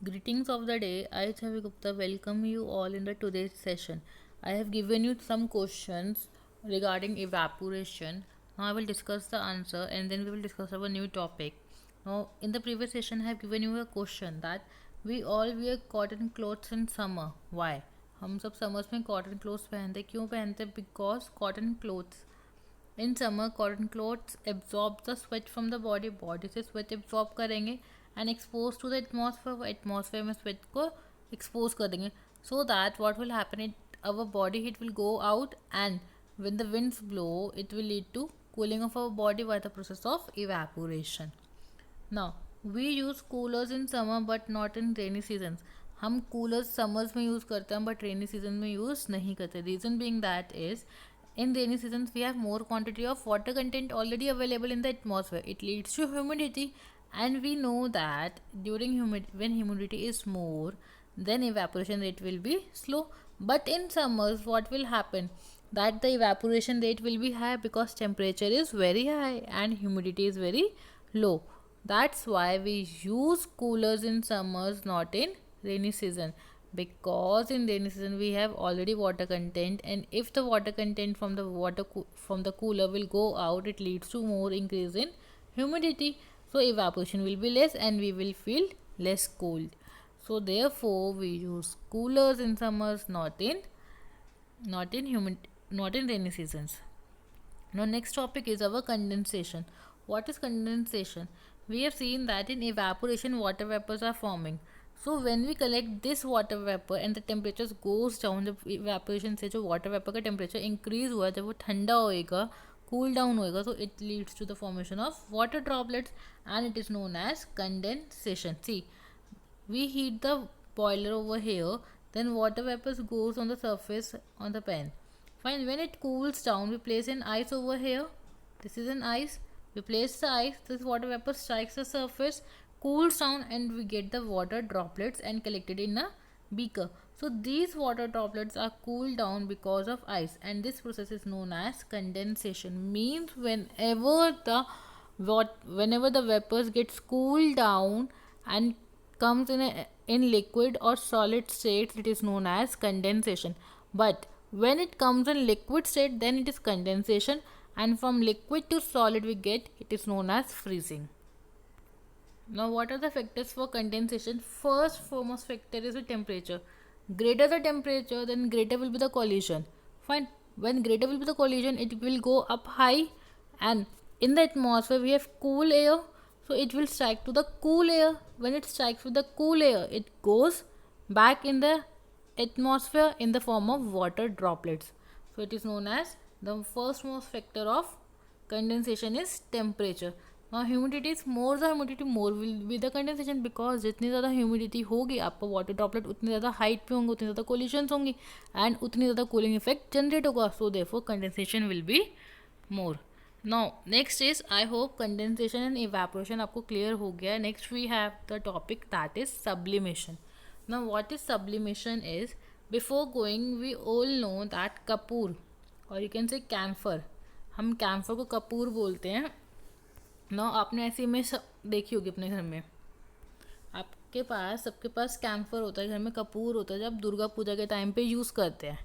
Greetings of the day. I, Chavi Gupta, welcome you all in the today's session. I have given you some questions regarding evaporation. Now I will discuss the answer and then we will discuss our new topic. Now, in the previous session, I have given you a question that we all wear cotton clothes in summer. Why? हम सब summers में cotton clothes पहनते क्यों पहनते? Because cotton clothes in summer cotton clothes absorb the sweat from the body, body से sweat absorb करेंगे and expose to the atmosphere, atmosphere में sweat को एक्सपोज कर देंगे so that what will happen it our body heat will go out and when the winds blow it will lead to cooling of our body by the process of evaporation. Now we use coolers in summer but not in rainy seasons. हम coolers summers में use करते हैं but rainy season में use नहीं करते. Reason being that is in rainy seasons we have more quantity of water content already available in the atmosphere. It leads to humidity and we know that during when humidity is more then evaporation rate will be slow. But in summers what will happen that the evaporation rate will be high because temperature is very high and humidity is very low. That's why we use coolers in summers not in rainy season, because in rainy season we have already water content and if the water content from the from the cooler will go out it leads to more increase in humidity, so evaporation will be less and we will feel less cold. So therefore we use coolers in summers not in rainy seasons. Now next topic is our condensation. What is condensation? We have seen that in evaporation water vapors are forming. So when we collect this water vapor and the temperatures goes down, जब evaporation से जो water vapor का temperature increase हुआ जब वो ठंडा होएगा, cool down होएगा, so it leads to the formation of water droplets and it is known as condensation. See, we heat the boiler over here, then water vapors goes on the surface on the pan. Fine, when it cools down, we place an ice over here. This is an ice. We place the ice, this water vapor strikes the surface, cools down, and we get the water droplets and collected in a beaker. So these water droplets are cooled down because of ice, and this process is known as condensation. Means whenever the vapors gets cooled down and comes in liquid or solid states, it is known as condensation. But when it comes in liquid state, then it is condensation, and from liquid to solid we get, it is known as freezing. Now what are the factors for condensation? First foremost factor is the temperature. Greater the temperature, then greater will be the collision. Fine. When greater will be the collision, it will go up high, and in the atmosphere we have cool air, so it will strike to the cool air. When it strikes with the cool air, it goes back in the atmosphere in the form of water droplets. So it is known as the first most factor of condensation is temperature. Now humidity is more, the humidity more will be the condensation, because जितनी ज़्यादा humidity होगी आपका water droplet उतनी ज़्यादा height पे होंगे, उतनी ज़्यादा कोलिशंस होंगी एंड उतनी ज़्यादा कूलिंग इफेक्ट जनरेट होगा. So therefore condensation will be more. Now next is, I hope condensation and evaporation आपको क्लियर हो गया. Next we have the topic that is sublimation. Now what is sublimation is, before going we all know that Kapoor और you can say camphor, हम camphor को कपूर बोलते हैं. Now आपने ऐसी इमेज देखी होगी अपने घर में, आपके पास सबके पास कैम्फर होता है, घर में कपूर होता है, जब दुर्गा पूजा के टाइम पे यूज़ करते हैं.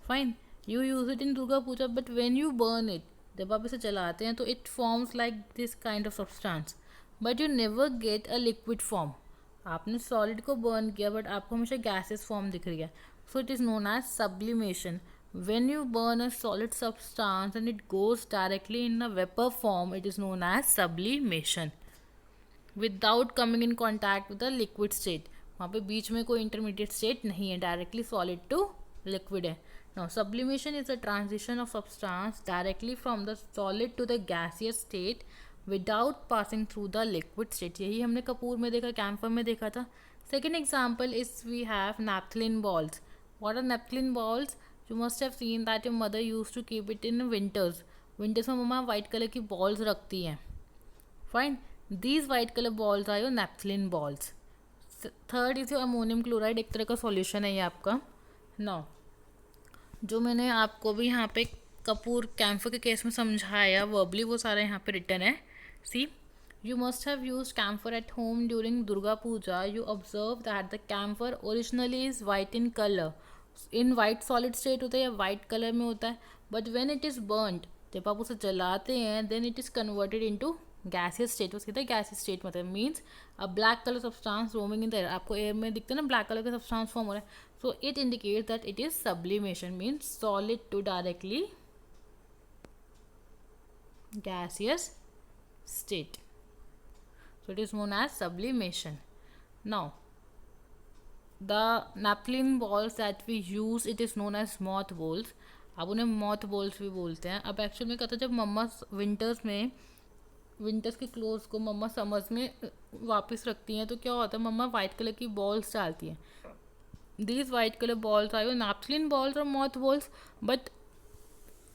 Fine, you use it in Durga Puja, but when you burn it, जब आप इसे जलाते हैं तो it forms like this kind of substance, but you never get a liquid form. आपने सॉलिड को बर्न किया बट आपको हमेशा गैसेस फॉर्म दिख रही है. So it is known as sublimation. When you burn a solid substance and it goes directly in a vapor form, it is known as sublimation. Without coming in contact with the liquid state, वहाँ पे बीच में कोई intermediate state नहीं है, directly solid to liquid है. Now sublimation is a transition of substance directly from the solid to the gaseous state without passing through the liquid state. यही हमने कपूर में देखा, कैम्फर में देखा था. Second example is we have naphthalene balls. What are naphthalene balls? You must have seen that your mother used to keep it in winters. Winters में मम्मा white colour की बॉल्स रखती हैं. Fine, these white colour balls are your naphthalene balls. Third is your ammonium chloride, एक तरह का solution है ये आपका. नाउ जो मैंने आपको भी यहाँ पे कपूर कैम्फर के केस में समझाया वर्बली, वो सारा यहाँ पे रिटर्न है. सी, You must have used camphor at home during Durga Puja. You observe that the camphor originally is white in color. In white solid state होता है या white color में होता है. But when it is burnt, जब आप उसे जलाते हैं, then it is converted into gaseous state. उसके कहते हैं gaseous state मतलब means a black color substance roaming in the air. आपको air में दिखता है ना black color का substance form हो रहा है. So it indicates that it is sublimation, means solid to directly gaseous state. So it is known as sublimation. Now, the naphthalene balls that we use, it is known as moth balls. अब उन्हें moth balls भी बोलते हैं. अब actual में कहता है जब मम्मा विंटर्स के क्लोथ्स को मम्मा समर्स में वापस रखती हैं तो क्या होता है, मम्मा वाइट कलर की बॉल्स डालती हैं. These white color balls are your naphthalene balls or moth balls. But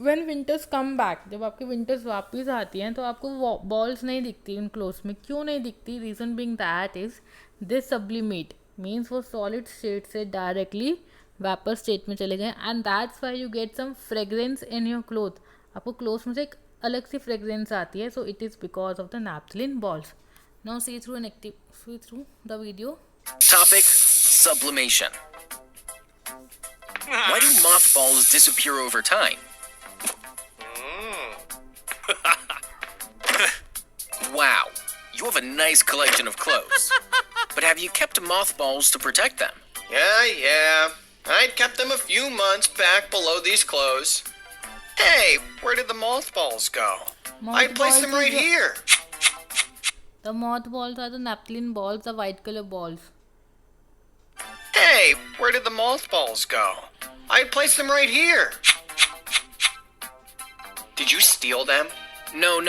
when winters come back, जब आपकी विंटर्स वापस आती हैं तो आपको बॉल्स नहीं दिखती उन क्लोथ्स में. क्यों नहीं दिखती? Reason being that is they sublimate, means वो सॉलिड स्टेट से डायरेक्टली वेपर स्टेट में चले गए. And that's why you get some fragrance in your cloth. आपको क्लोथ्स में से एक अलग सी फ्रेग्रेंस आती है. So it is because of the naphthalene balls. Now see through the video. Topic: sublimation. Why do mothballs disappear over time? Wow, you have a nice collection of clothes. But have you kept mothballs to protect them? Yeah. I'd kept them a few months back below these clothes. Hey, where did the mothballs go? I placed them right here. The mothballs are the naphthalene balls, the white color balls. Hey, where did the mothballs go? I placed them right here. Did you steal them? No.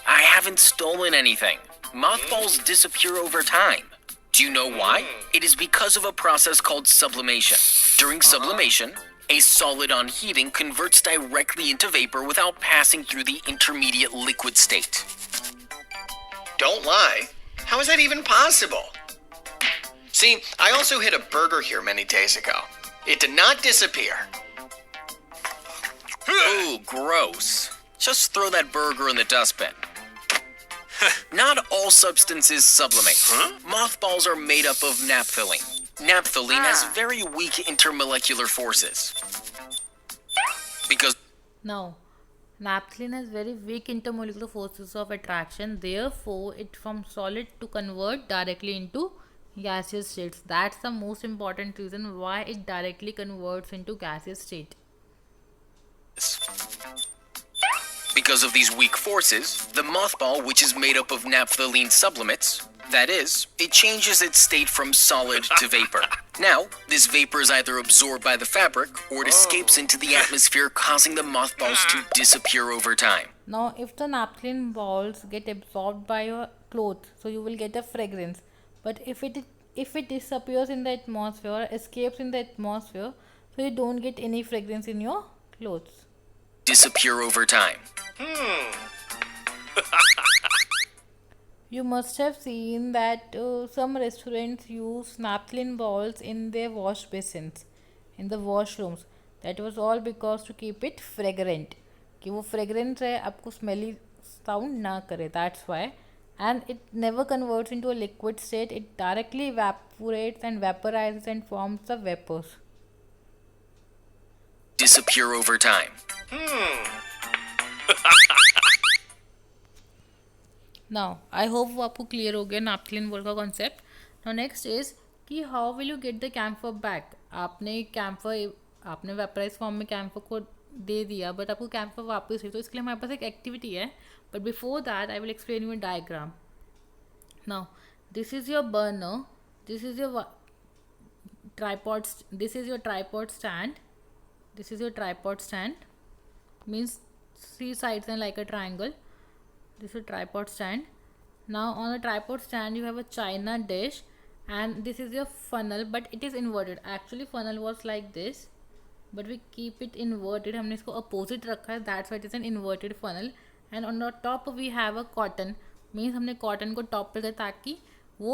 I haven't stolen anything. Mothballs disappear over time. Do you know why? It is because of a process called sublimation. During sublimation, a solid on heating converts directly into vapor without passing through the intermediate liquid state. Don't lie. How is that even possible? See, I also hid a burger here many days ago. It did not disappear. Ooh, gross. Just throw that burger in the dustbin. Not all substances sublimate. Mothballs are made up of naphthalene. Naphthalene has very weak intermolecular forces. Because Now, naphthalene has very weak intermolecular forces of attraction. Therefore, it from solid to convert directly into gaseous states. That's the most important reason why it directly converts into gaseous state. Because of these weak forces, the mothball, which is made up of naphthalene sublimates, that is, it changes its state from solid to vapor. Now, this vapor is either absorbed by the fabric or it escapes into the atmosphere, causing the mothballs to disappear over time. Now, if the naphthalene balls get absorbed by your clothes, so you will get a fragrance. But if it disappears in the atmosphere or escapes in the atmosphere, so you don't get any fragrance in your clothes. Disappear over time. You must have seen that some restaurants use naphthalene balls in their wash basins, in the washrooms. That was all because to keep it fragrant. कि वो fragrance है आपको smelly sound ना करे. That's why. And it never converts into a liquid state. It directly evaporates and vaporizes and forms the vapors. Disappear over time. Now, I hope वो आपको clear हो गया naphthalene ball का concept. Now next is कि how will you get the camphor back? आपने vaporise form में camphor को दे दिया बट आपको कैम्फर वापस चाहिए तो इसके लिए हमारे पास एक एक्टिविटी है. But before that I will explain you diagram. Now this is your burner, this is your tripod, this is your tripod stand, this is your tripod stand, means 3 sides and like a triangle. This is a tripod stand. Now on the tripod stand you have a china dish and this is your funnel but it is inverted. Actually funnel was like this but we keep it inverted. हमने इसको opposite रखा है, that's why it is an inverted funnel. And on the top we have a cotton, means हमने cotton को top पे रखा ताकि वो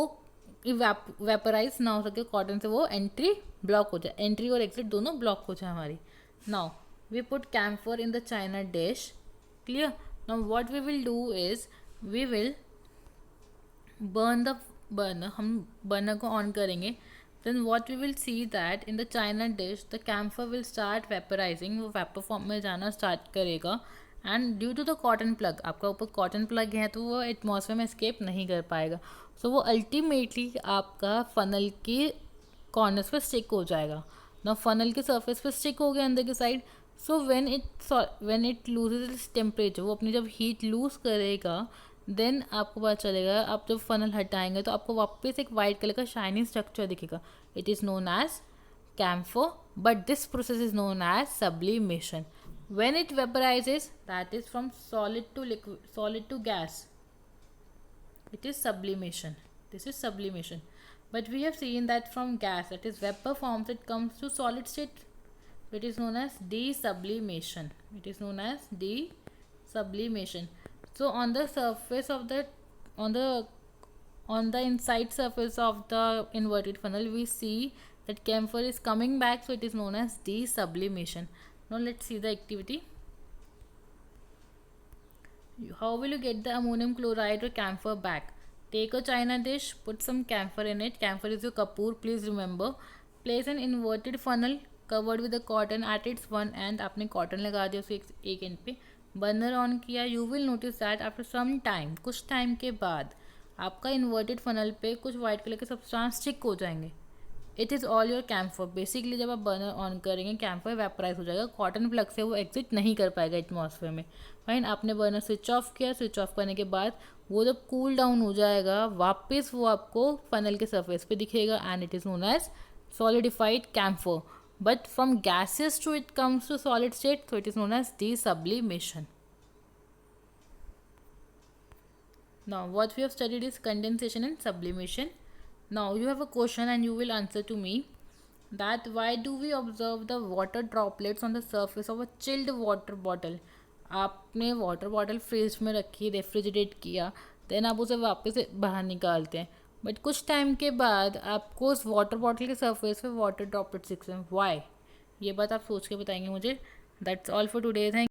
वेपराइज ना हो सके, कॉटन से वो एंट्री ब्लॉक हो जाए, एंट्री और एग्जिट दोनों ब्लॉक हो जाए हमारी. Now we put camphor in the china dish. Clear? Now what we will do is we will burner, हम burner को on करेंगे, then what we will see that in the china dish the camphor will start vaporizing, वो vapor form में जाना start करेगा, and due to the cotton plug, आपका ऊपर cotton plug है तो वो atmosphere में escape नहीं कर पाएगा, so वो ultimately आपका funnel की corners पे stick हो जाएगा. Now funnel के surface पे stick हो गया अंदर की side, so when it loses its temperature, वो अपनी जब heat lose करेगा, देन आपको पता चलेगा, आप जब फनल हटाएंगे तो आपको वापस एक वाइट कलर का शाइनिंग स्ट्रक्चर दिखेगा. It is known as camphor, but this process is known as sublimation. When it vaporises, that is from solid to liquid, solid to gas, it is sublimation. This is sublimation. But we have seen that from gas, that is vapor forms, it comes to solid state. It is known as desublimation. It is known as desublimation. So on the surface of the on the inside surface of the inverted funnel, we see that camphor is coming back. So it is known as desublimation. Now let's see the activity. How will you get the ammonium chloride or camphor back? Take a china dish, put some camphor in it. Camphor is your kapoor, please remember. Place an inverted funnel covered with a cotton at its one end. आपने cotton लगा दिया उसके एक end पे. Burner on किया. You will notice that after some time, कुछ time के बाद आपका inverted funnel पे कुछ white कलर के substance स्टिक हो जाएंगे. It is all your camphor. Basically जब आप बर्नर ऑन करेंगे कैम्फर वेपराइज हो जाएगा, कॉटन प्लग से वो एग्जिट नहीं कर पाएगा एटमॉस्फेयर में. फाइन, आपने बर्नर स्विच ऑफ किया. स्विच ऑफ करने के बाद वो जब कूल डाउन हो जाएगा वापस वो आपको फनल के सरफेस पे दिखेगा and it is known as solidified camphor. But from gases to it comes to solid state, so it is known as desublimation. Now what we have studied is condensation and sublimation. Now you have a question and you will answer to me that why do we observe the water droplets on the surface of a chilled water bottle? आपने water bottle fridge में रखी, refrigerate किया, then आप उसे वापस बाहर निकालते हैं, बट कुछ टाइम के बाद आपको उस वाटर बॉटल के सरफेस पे वाटर ड्रॉपलेट्स दिखते हैं. वाई? ये बात आप सोच के बताएंगे मुझे. That's all for today. Thank